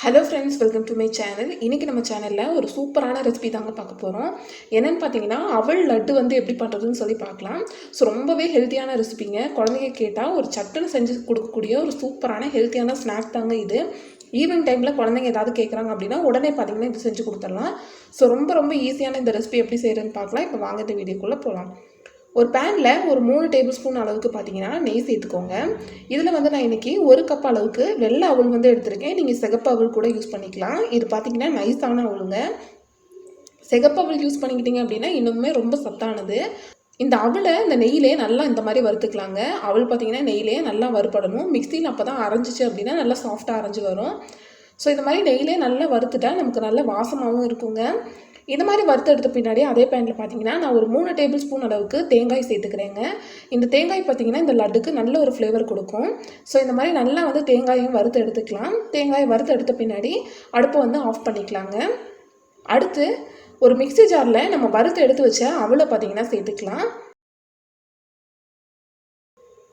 Hello friends, welcome to my channel. இன்னைக்கு நம்ம சேனல்ல ஒரு சூப்பரான ரெசிபி தாங்க பார்க்க போறோம். என்னன்னு பாத்தீங்கன்னா அவல் லட்டு வந்து எப்படி பண்றதுன்னு சொல்லி பார்க்கலாம். சோ ரொம்பவே ஹெல்தியான ரெசிபிங்க. குழந்தைங்க கேட்டா ஒரு சட்டுன்னு செஞ்சு கொடுக்கக்கூடிய ஒரு சூப்பரான ஹெல்தியான ஸ்நாக் தாங்க இது. ஈவினிங் டைம்ல குழந்தைங்க ஏதாவது கேக்குறாங்க அப்படினா உடனே பாத்தீங்கன்னா இது செஞ்சு கொடுத்துடலாம். சோ ரொம்ப ஈஸியான இந்த ரெசிபி எப்படி செய்யறதுன்னு பார்க்கலாம். இப்போ வாங்க இந்த வீடியோக்குள்ள போலாம். ஒரு பேன்ல ஒரு 3 டேபிள் ஸ்பூன் அளவுக்கு பாத்தீங்கன்னா நெய் சேர்த்துக்கோங்க. இதுல வந்து நான் இன்னைக்கு 1 கப் அளவுக்கு வெள்ளை அவல் வந்து எடுத்துர்க்கேன். நீங்க சிகப்பு அவல் கூட யூஸ் பண்ணிக்கலாம். இது பாத்தீங்கன்னா நைஸான அவலுங்க. சிகப்பு அவல் யூஸ் பண்ணிக்கிட்டீங்க அப்படினா இன்னுமே ரொம்ப சத்தானது. இந்த அவலை இந்த நெய்யிலே நல்லா இந்த மாதிரி வறுத்துக்கலாங்க. அவல் பாத்தீங்கன்னா நெய்யிலே நல்லா வறுபடணும். மிக்ஸில அப்பதான் அரைஞ்சிச்சு அப்படினா நல்லா சாஃப்ட்டா அரைஞ்சு வரும். சோ இந்த மாதிரி நெய்யிலே நல்லா வறுத்துட்டா நமக்கு நல்ல வாசமாவும் இருக்குங்க. இந்த மாதிரி வறுத்து எடுத்த பின்னாடி அதே பேன்ல பாத்தீங்கன்னா நான் ஒரு 3 டேபிள் ஸ்பூன் அளவுக்கு தேங்காய் சேர்த்துக்கிறேங்க. இந்த தேங்காய் பாத்தீங்கன்னா இந்த லட்டுக்கு நல்ல ஒரு ஃப்ளேவர் கொடுக்கும். சோ இந்த மாதிரி நல்லா வந்து தேங்காயையும் வறுத்து எடுத்துக்கலாம். தேங்காயை வறுத்து எடுத்த பின்னாடி அடுப்பை வந்து ஆஃப் பண்ணிக்கலாங்க. அடுத்து ஒரு மிக்ஸி ஜார்ல நம்ம வறுத்து எடுத்து வச்ச அவலை பாத்தீங்கன்னா சேர்த்துக்கலாம்.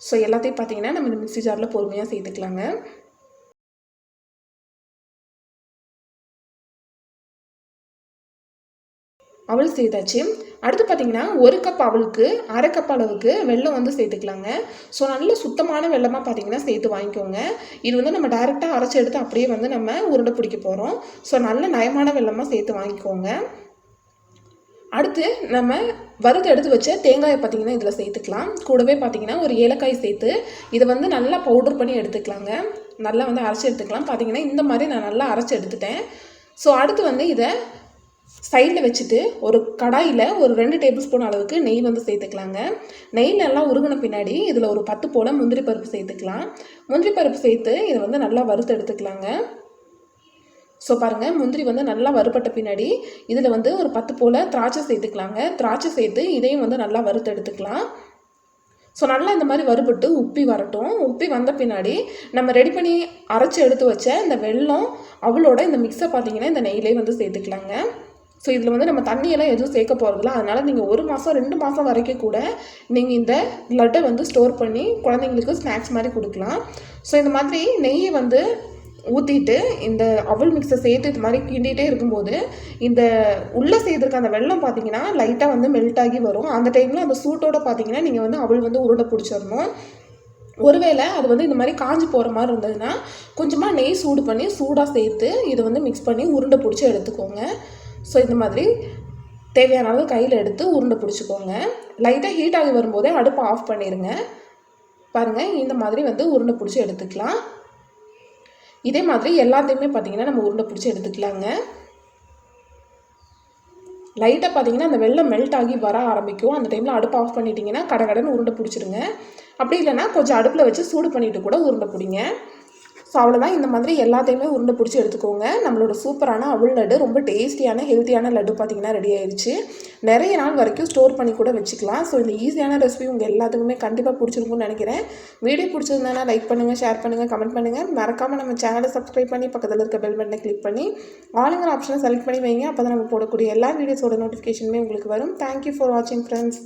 சோ எல்லாத்தையும் பாத்தீங்கன்னா நம்ம இந்த மிக்ஸி ஜார்ல பொறுமையா சேர்த்துக்கலாங்க. அவல் சேர்த்தாச்சு. அடுத்து பார்த்தீங்கன்னா 1 கப் அவலுக்கு 1/2 கப் அளவுக்கு வெல்லம் வந்து சேர்த்துக்கலாங்க. ஸோ நல்ல சுத்தமான வெல்லமாக பார்த்தீங்கன்னா சேர்த்து வாங்கிக்கோங்க. இது வந்து நம்ம டைரெக்டாக அரைச்சி எடுத்து அப்படியே வந்து நம்ம உருண்டை பிடிக்க போகிறோம். ஸோ நல்ல நயமான வெல்லமாக சேர்த்து வாங்கிக்கோங்க. அடுத்து நம்ம வறுத்து எடுத்து வச்ச தேங்காயை பார்த்தீங்கன்னா இதில் சேர்த்துக்கலாம். கூடவே பார்த்தீங்கன்னா ஒரு ஏலக்காய் சேர்த்து இதை வந்து நல்லா பவுடர் பண்ணி எடுத்துக்கலாங்க. நல்லா வந்து அரைச்சி எடுத்துக்கலாம். பார்த்தீங்கன்னா இந்த மாதிரி நான் நல்லா அரைச்சி எடுத்துட்டேன். ஸோ அடுத்து வந்து இதை சைடில் வச்சுட்டு ஒரு கடாயில் ஒரு 2 டேபிள் ஸ்பூன் அளவுக்கு நெய் வந்து சேர்த்துக்கலாங்க. நெய் நல்லா உருகின பின்னாடி இதில் ஒரு 10 போல் முந்திரி பருப்பு சேர்த்துக்கலாம். முந்திரி பருப்பு சேர்த்து இதை வந்து நல்லா வறுத்து எடுத்துக்கலாங்க. ஸோ பாருங்கள், முந்திரி வந்து நல்லா வறுபட்ட பின்னாடி இதில் வந்து ஒரு 10 போல் திராட்சை சேர்த்துக்கலாங்க. திராட்சை சேர்த்து இதையும் வந்து நல்லா வறுத்து எடுத்துக்கலாம். ஸோ நல்லா இந்த மாதிரி வறுபட்டு உப்பி வரட்டும். உப்பி வந்த பின்னாடி நம்ம ரெடி பண்ணி அரைச்சி எடுத்து வச்ச இந்த வெல்லம் அவளோட இந்த மிக்ஸை பார்த்தீங்கன்னா இந்த நெய்யிலே வந்து சேர்த்துக்கலாங்க. ஸோ இதில் வந்து நம்ம தண்ணியெல்லாம் எதுவும் சேர்க்க போகிறதில்ல. அதனால் நீங்கள் 1 மாதம் 2 மாதம் வரைக்கும் கூட நீங்கள் இந்த லட்டை வந்து ஸ்டோர் பண்ணி குழந்தைங்களுக்கு ஸ்நாக்ஸ் மாதிரி கொடுக்கலாம். ஸோ இந்த மாதிரி நெய்யை வந்து ஊற்றிட்டு இந்த அவல் மிக்ஸை சேர்த்து இது மாதிரி கிண்டிகிட்டே இருக்கும்போது இந்த உள்ளே சேர்த்துருக்க அந்த வெல்லம் பார்த்தீங்கன்னா லைட்டாக வந்து மெல்ட் ஆகி வரும். அந்த டைமில் அந்த சூட்டோடு பார்த்தீங்கன்னா நீங்கள் வந்து அவல் வந்து உருண்டை பிடிச்சிடணும். ஒருவேளை அது வந்து இந்த மாதிரி காஞ்சி போகிற மாதிரி இருந்ததுன்னா கொஞ்சமாக நெய் சூடு பண்ணி சூடாக சேர்த்து இதை வந்து மிக்ஸ் பண்ணி உருண்டை பிடிச்சி எடுத்துக்கோங்க. ஸோ இந்த மாதிரி தேவையான அளவு கையில் எடுத்து உருண்டை பிடிச்சிக்கோங்க. லைட்டாக ஹீட் ஆகி வரும்போதே அடுப்பை ஆஃப் பண்ணிடுங்க. பாருங்கள், இந்த மாதிரி வந்து உருண்டை பிடிச்சி எடுத்துக்கலாம். இதே மாதிரி எல்லாத்தையுமே பார்த்தீங்கன்னா நம்ம உருண்டை பிடிச்சி எடுத்துக்கலாங்க. லைட்டாக பார்த்தீங்கன்னா அந்த வெல்லம் மெல்ட் ஆகி வர ஆரம்பிக்கும். அந்த டைமில் அடுப்பு ஆஃப் பண்ணிட்டீங்கன்னா கடகடன்னு உருண்டை பிடிச்சிடுங்க. அப்படி இல்லைன்னா கொஞ்சம் அடுப்பில் வச்சு சூடு பண்ணிவிட்டு கூட உருண்டை பிடிங்க. ஸோ அவ்வளோதான். இந்த மாதிரி எல்லாத்தையுமே உருண்டை பிடிச்சி எடுத்துக்கோங்க. நம்மளோட சூப்பரான அவல் லட்டு ரொம்ப டேஸ்டியான ஹெல்த்தியான லட்டு பார்த்தீங்கன்னா ரெடி ஆயிடுச்சு. நிறைய நாள் வரைக்கும் ஸ்டோர் பண்ணி கூட வச்சுக்கலாம். ஸோ இந்த ஈஸியான ரெசிபி உங்கள் எல்லாத்துக்குமே கண்டிப்பாக பிடிச்சிருக்கும்னு நினைக்கிறேன். வீடியோ பிடிச்சிருந்தா லைக் பண்ணுங்கள், ஷேர் பண்ணுங்கள், கமெண்ட் பண்ணுங்கள். மறக்காமல் நம்ம சேனலை சப்ஸ்கிரைப் பண்ணி பக்கத்தில் இருக்க பெல் பட்டனை கிளிக் பண்ணி ஆளுங்கிற ஆப்ஷனை செலக்ட் பண்ணி வைங்க. அப்போ தான் நம்ம போடக்கூடிய எல்லா வீடியோஸோட நோட்டிஃபிகேஷனுமே உங்களுக்கு வரும். தேங்க்யூ ஃபார் வாட்சிங் ஃப்ரெண்ட்ஸ்.